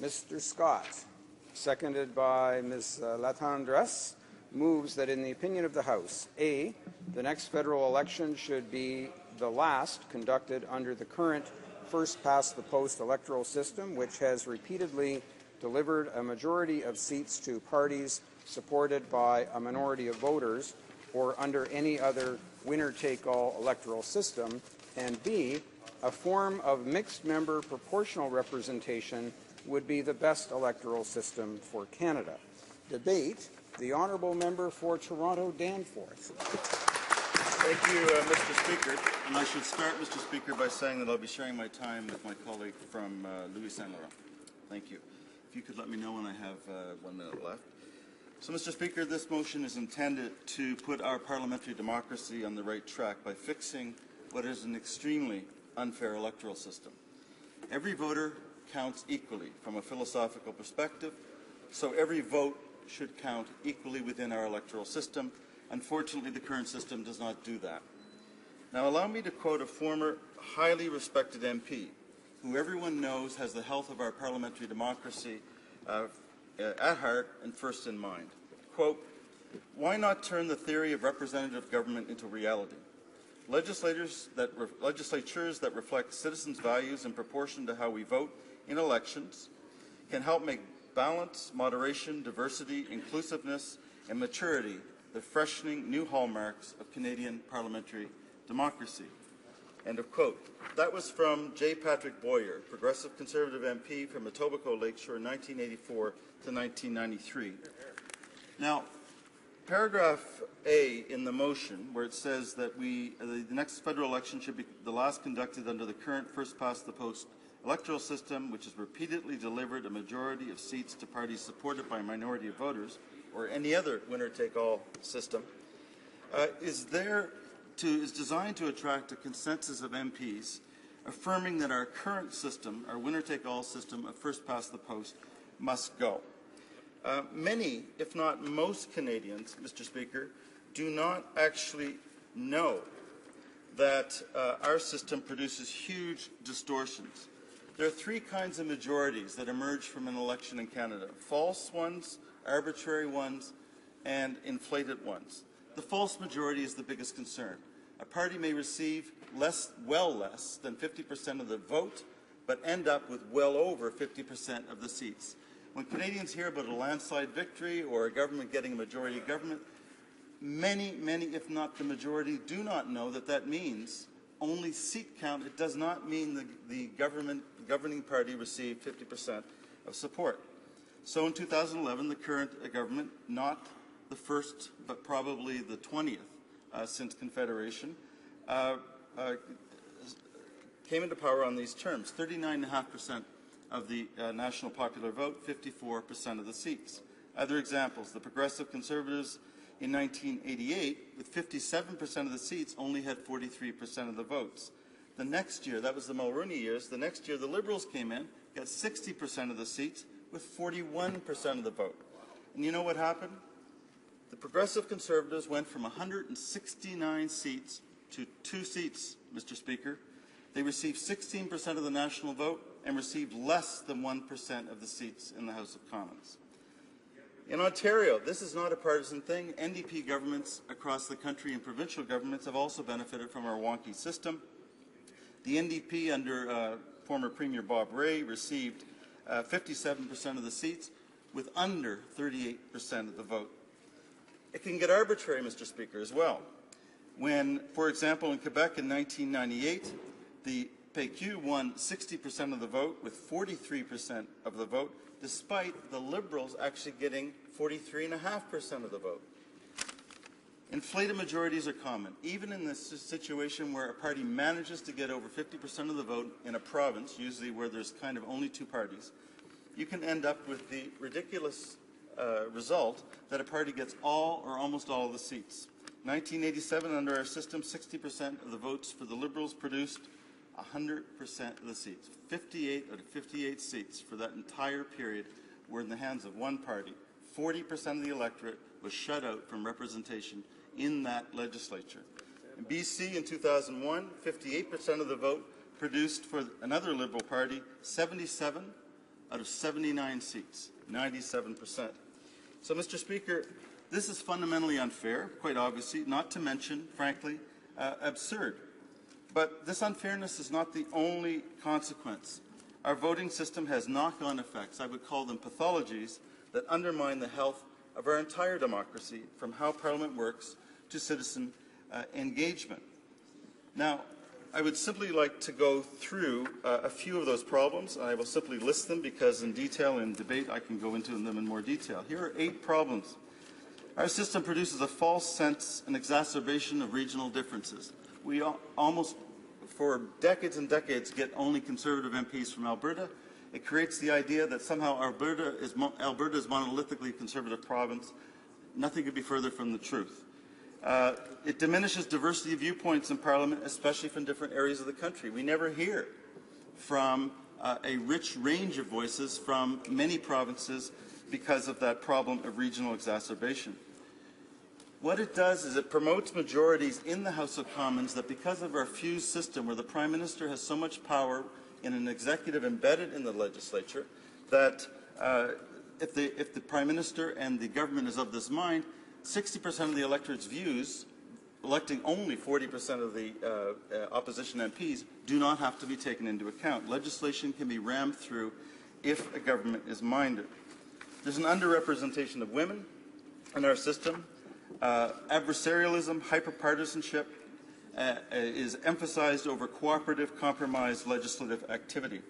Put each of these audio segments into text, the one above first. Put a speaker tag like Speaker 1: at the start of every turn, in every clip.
Speaker 1: Mr. Scott, seconded by Ms. Latendresse, moves that in the opinion of the House, A, the next federal election should be the last conducted under the current first-past-the-post electoral system, which has repeatedly delivered a majority of seats to parties supported by a minority of voters or under any other winner-take-all electoral system, and B, a form of mixed-member proportional representation would be the best electoral system for Canada. Debate, the honourable member for Toronto-Danforth.
Speaker 2: Thank you, Mr. Speaker. And I should start, Mr. Speaker, by saying that I'll be sharing my time with my colleague from Louis Saint Laurent. Thank you. If you could let me know when I have 1 minute left. So, Mr. Speaker, this motion is intended to put our parliamentary democracy on the right track by fixing what is an extremely unfair electoral system. Every voter counts equally from a philosophical perspective, so every vote should count equally within our electoral system. Unfortunately, the current system does not do that. Now, allow me to quote a former highly respected MP, who everyone knows has the health of our parliamentary democracy at heart and first in mind. Quote, "Why not turn the theory of representative government into reality? Legislatures that reflect citizens' values in proportion to how we vote in elections can help make balance, moderation, diversity, inclusiveness, and maturity the freshening new hallmarks of Canadian parliamentary democracy." End of quote. That was from J. Patrick Boyer, Progressive Conservative MP from Etobicoke Lakeshore, 1984 to 1993. Now, paragraph A in the motion, where it says that the next federal election should be the last conducted under the current first-past-the-post electoral system, which has repeatedly delivered a majority of seats to parties supported by a minority of voters, or any other winner-take-all system, is designed to attract a consensus of MPs affirming that our current system, our winner-take-all system of first-past-the-post, must go. Many, if not most Canadians, Mr. Speaker, do not actually know that our system produces huge distortions. There are three kinds of majorities that emerge from an election in Canada: false ones, arbitrary ones, and inflated ones. The false majority is the biggest concern. A party may receive less than 50% of the vote, but end up with well over 50% of the seats. When Canadians hear about a landslide victory or a government getting a majority of government, many, if not the majority, do not know that that means only seat count. It does not mean the governing party received 50% of support. So in 2011, the current government, not the first, but probably the 20th since Confederation, came into power on these terms: 39.5% of the national popular vote, 54% of the seats. Other examples: the Progressive Conservatives in 1988, with 57% of the seats, only had 43% of the votes. The next year, that was the Mulroney years, the next year the Liberals came in, got 60% of the seats, with 41% of the vote. And you know what happened? The Progressive Conservatives went from 169 seats to 2 seats, Mr. Speaker. They received 16% of the national vote and received less than 1% of the seats in the House of Commons. In Ontario, this is not a partisan thing. NDP governments across the country and provincial governments have also benefited from our wonky system. The NDP under former Premier Bob Rae received 57% of the seats with under 38% of the vote. It can get arbitrary, Mr. Speaker, as well. When, for example, in Quebec in 1998, the PQ won 60% of the vote with 43% of the vote, despite the Liberals actually getting 43.5% of the vote. Inflated majorities are common. Even in this situation where a party manages to get over 50% of the vote in a province, usually where there's kind of only 2 parties, you can end up with the ridiculous result that a party gets all or almost all of the seats. 1987, under our system, 60% of the votes for the Liberals produced 100% of the seats. 58 out of 58 seats for that entire period were in the hands of one party. 40% of the electorate was shut out from representation in that legislature. In BC in 2001, 58% of the vote produced for another Liberal party 77 out of 79 seats, 97%. So, Mr. Speaker, this is fundamentally unfair, quite obviously, not to mention, frankly, absurd. But this unfairness is not the only consequence. Our voting system has knock-on effects, I would call them pathologies, that undermine the health of our entire democracy, from how Parliament works to citizen engagement. Now, I would simply like to go through a few of those problems, and I will simply list them because in detail, in debate, I can go into them in more detail. Here are 8 problems. Our system produces a false sense and exacerbation of regional differences. We almost, for decades and decades, get only Conservative MPs from Alberta. It creates the idea that somehow Alberta is monolithically Conservative province. Nothing could be further from the truth. It diminishes diversity of viewpoints in Parliament, especially from different areas of the country. We never hear from a rich range of voices from many provinces because of that problem of regional exacerbation. What it does is it promotes majorities in the House of Commons that, because of our fused system where the Prime Minister has so much power in an executive embedded in the legislature, that if the Prime Minister and the government is of this mind, 60% of the electorate's views, electing only 40% of the opposition MPs, do not have to be taken into account. Legislation can be rammed through if a government is minded. There's an underrepresentation of women in our system. Adversarialism, hyperpartisanship is emphasized over cooperative, compromised legislative activity.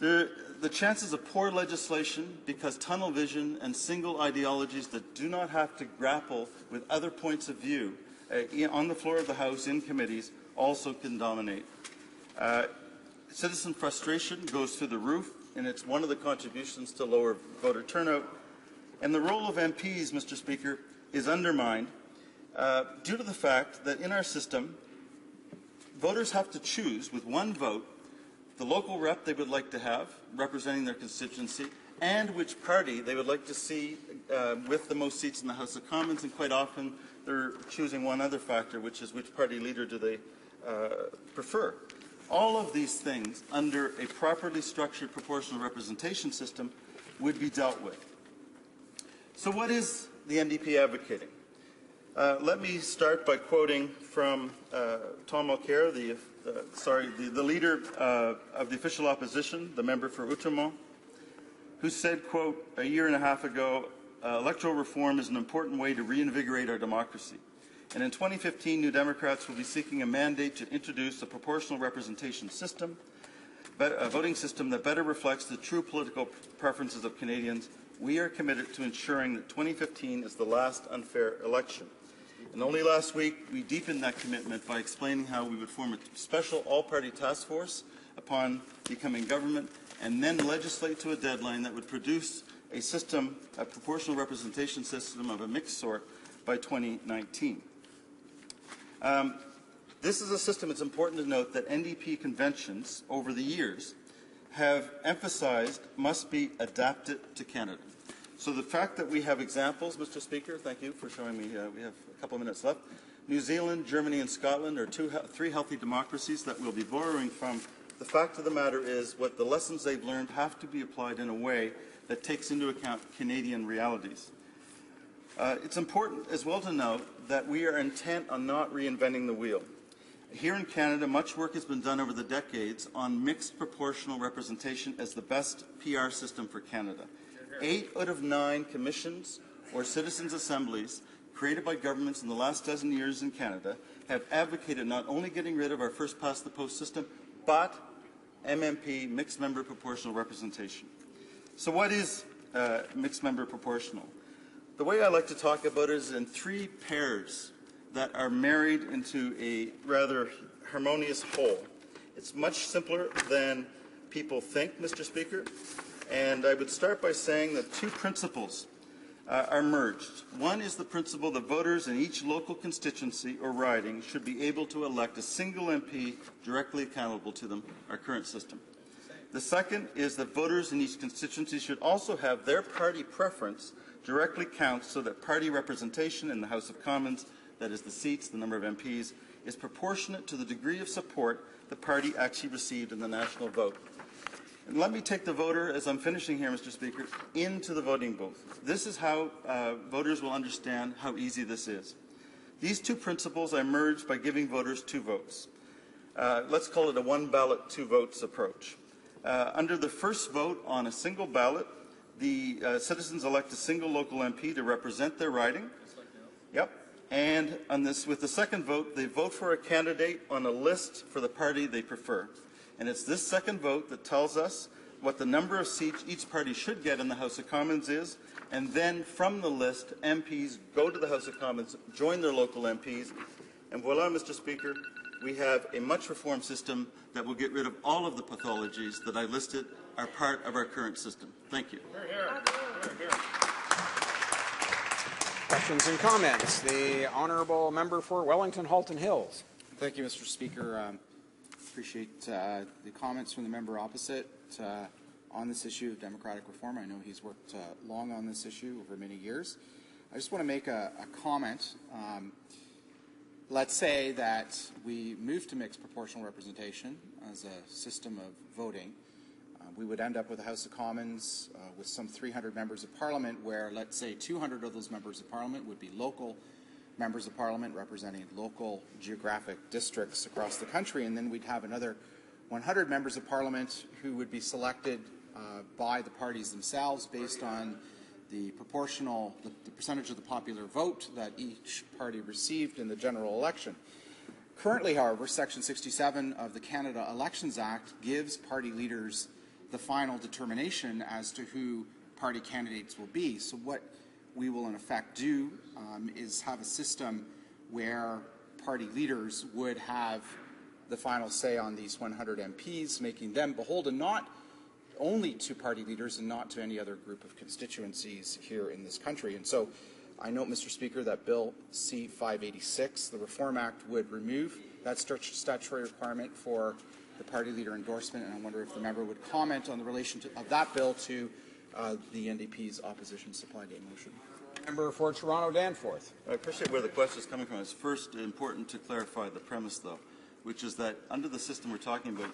Speaker 2: The chances of poor legislation, because tunnel vision and single ideologies that do not have to grapple with other points of view on the floor of the House, in committees, also can dominate. Citizen frustration goes through the roof, and it's one of the contributions to lower voter turnout. And the role of MPs, Mr. Speaker, is undermined due to the fact that in our system, voters have to choose with one vote the local rep they would like to have representing their constituency and which party they would like to see with the most seats in the House of Commons, and quite often they're choosing one other factor, which is which party leader do they prefer. All of these things, under a properly structured proportional representation system, would be dealt with. So what is the NDP advocating? Let me start by quoting from Tom Mulcair, the leader of the official opposition, the member for Outremont, who said, quote, a year and a half ago, electoral reform is an important way to reinvigorate our democracy. And in 2015, New Democrats will be seeking a mandate to introduce a proportional representation system, a voting system that better reflects the true political preferences of Canadians. We are committed to ensuring that 2015 is the last unfair election. And only last week, we deepened that commitment by explaining how we would form a special all-party task force upon becoming government, and then legislate to a deadline that would produce a system, a proportional representation system of a mixed sort, by 2019. This is a system, it's important to note, that NDP conventions over the years have emphasized must be adapted to Canada. So the fact that we have examples, Mr. Speaker, thank you for showing me, we have a couple of minutes left. New Zealand, Germany, and Scotland are three healthy democracies that we'll be borrowing from. The fact of the matter is what the lessons they've learned have to be applied in a way that takes into account Canadian realities. It's important as well to note that we are intent on not reinventing the wheel. Here in Canada, much work has been done over the decades on mixed proportional representation as the best PR system for Canada. 8 out of 9 commissions or citizens' assemblies created by governments in the last dozen years in Canada have advocated not only getting rid of our first-past-the-post system, but MMP, mixed member proportional representation. So what is mixed member proportional? The way I like to talk about it is in 3 pairs that are married into a rather harmonious whole. It's much simpler than people think, Mr. Speaker, and I would start by saying that 2 principles are merged. One is the principle that voters in each local constituency or riding should be able to elect a single MP directly accountable to them, our current system. The second is that voters in each constituency should also have their party preference directly count so that party representation in the House of Commons, that is the seats, the number of MPs, is proportionate to the degree of support the party actually received in the national vote. And let me take the voter, as I'm finishing here, Mr. Speaker, into the voting booth. This is how voters will understand how easy this is. These two principles are merged by giving voters 2 votes. Let's call it a 1 ballot, 2 votes approach. Under the first vote on a single ballot, the citizens elect a single local MP to represent their riding. Yep. And on this, with the second vote, they vote for a candidate on a list for the party they prefer. And it's this second vote that tells us what the number of seats each party should get in the House of Commons is, and then from the list, MPs go to the House of Commons, join their local MPs, and voila, Mr. Speaker, we have a much reformed system that will get rid of all of the pathologies that I listed are part of our current system. Thank you.
Speaker 1: Questions and comments? The honourable member for Wellington Halton Hills.
Speaker 3: Thank you, Mr. Speaker. Appreciate the comments from the member opposite on this issue of democratic reform. I know he's worked long on this issue over many years. I just want to make a comment. Let's say that we move to mixed proportional representation as a system of voting. We would end up with a House of Commons with some 300 members of Parliament, where, let's say, 200 of those members of Parliament would be local members of Parliament representing local geographic districts across the country, and then we'd have another 100 members of Parliament who would be selected by the parties themselves based on the percentage of the popular vote that each party received in the general election. Currently, however, Section 67 of the Canada Elections Act gives party leaders the final determination as to who party candidates will be. So what we will in effect do is have a system where party leaders would have the final say on these 100 MPs, making them beholden not only to party leaders and not to any other group of constituencies here in this country. And so I note, Mr. Speaker, that Bill C-586, the Reform Act, would remove that statutory requirement for the party leader endorsement, and I wonder if the member would comment on the relation of that bill to the NDP's opposition supply day motion.
Speaker 2: Member for Toronto-Danforth. I appreciate where the question is coming from. It's first important to clarify the premise, though, which is that under the system we're talking about,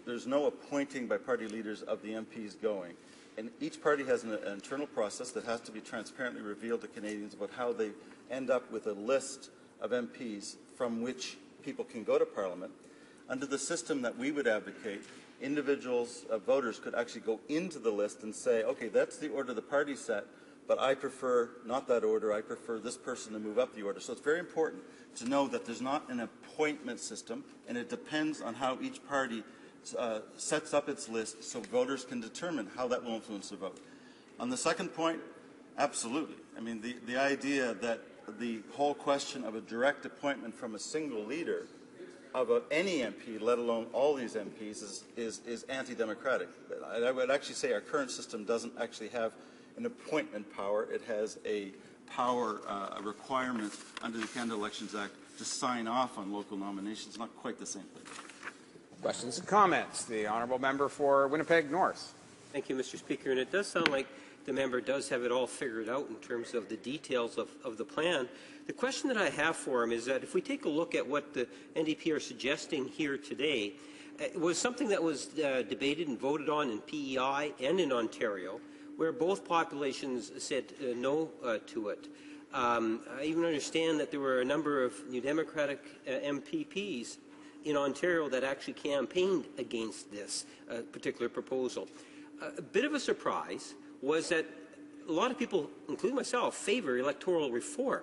Speaker 2: there's no appointing by party leaders of the MPs going. And each party has an internal process that has to be transparently revealed to Canadians about how they end up with a list of MPs from which people can go to Parliament. Under the system that we would advocate, individuals, voters could actually go into the list and say, okay, that's the order the party set, but I prefer not that order. I prefer this person to move up the order. So it's very important to know that there's not an appointment system, and it depends on how each party sets up its list so voters can determine how that will influence the vote. On the second point, absolutely. I mean, the idea that the whole question of a direct appointment from a single leader of any MP, let alone all these MPs, is anti-democratic. I would actually say our current system doesn't actually have an appointment power. It has a power, a requirement under the Canada Elections Act to sign off on local nominations. Not quite the same thing.
Speaker 1: Questions and comments? The honourable member for Winnipeg North.
Speaker 4: Thank you, Mr. Speaker. And it does sound like the member does have it all figured out in terms of the details of the plan. The question that I have for him is that if we take a look at what the NDP are suggesting here today, it was something that was debated and voted on in PEI and in Ontario, where both populations said no to it. I even understand that there were a number of New Democratic MPPs in Ontario that actually campaigned against this particular proposal. A bit of a surprise was that a lot of people, including myself, favor electoral reform.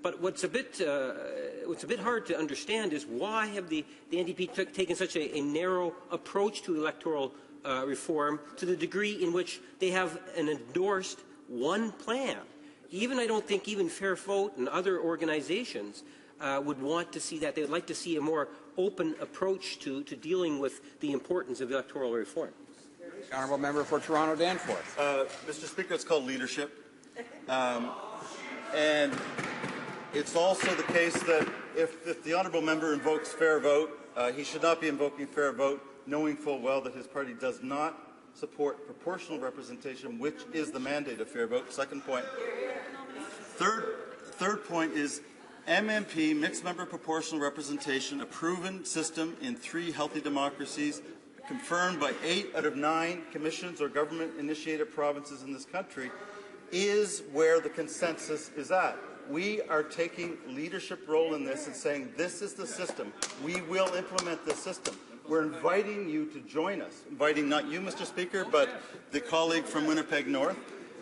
Speaker 4: But what's a bit hard to understand is why have the NDP taken such a narrow approach to electoral reform to the degree in which they have an endorsed one plan. I don't think even Fair Vote and other organizations would want to see that. They would like to see a more open approach to dealing with the importance of electoral reform.
Speaker 1: The honourable member for Toronto-Danforth.
Speaker 2: Mr. Speaker, it's called leadership. And it's also the case that if the honourable member invokes fair vote, he should not be invoking fair vote, knowing full well that his party does not support proportional representation, which is the mandate of fair vote. Second point. Third point is MMP, mixed member proportional representation, a proven system in 3 healthy democracies, confirmed by 8 out of 9 commissions or government-initiated provinces in this country, is where the consensus is at. We are taking leadership role in this and saying this is the system. We will implement this system. We're inviting you to join us, inviting not you, Mr. Speaker, but the colleague from Winnipeg North.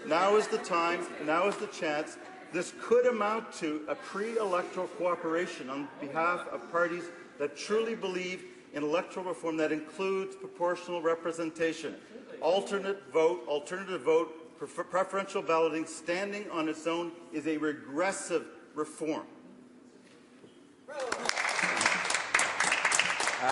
Speaker 2: Now is the time, now is the chance. This could amount to a pre-electoral cooperation on behalf of parties that truly believe in electoral reform that includes proportional representation, alternative vote, preferential balloting standing on its own is a regressive reform.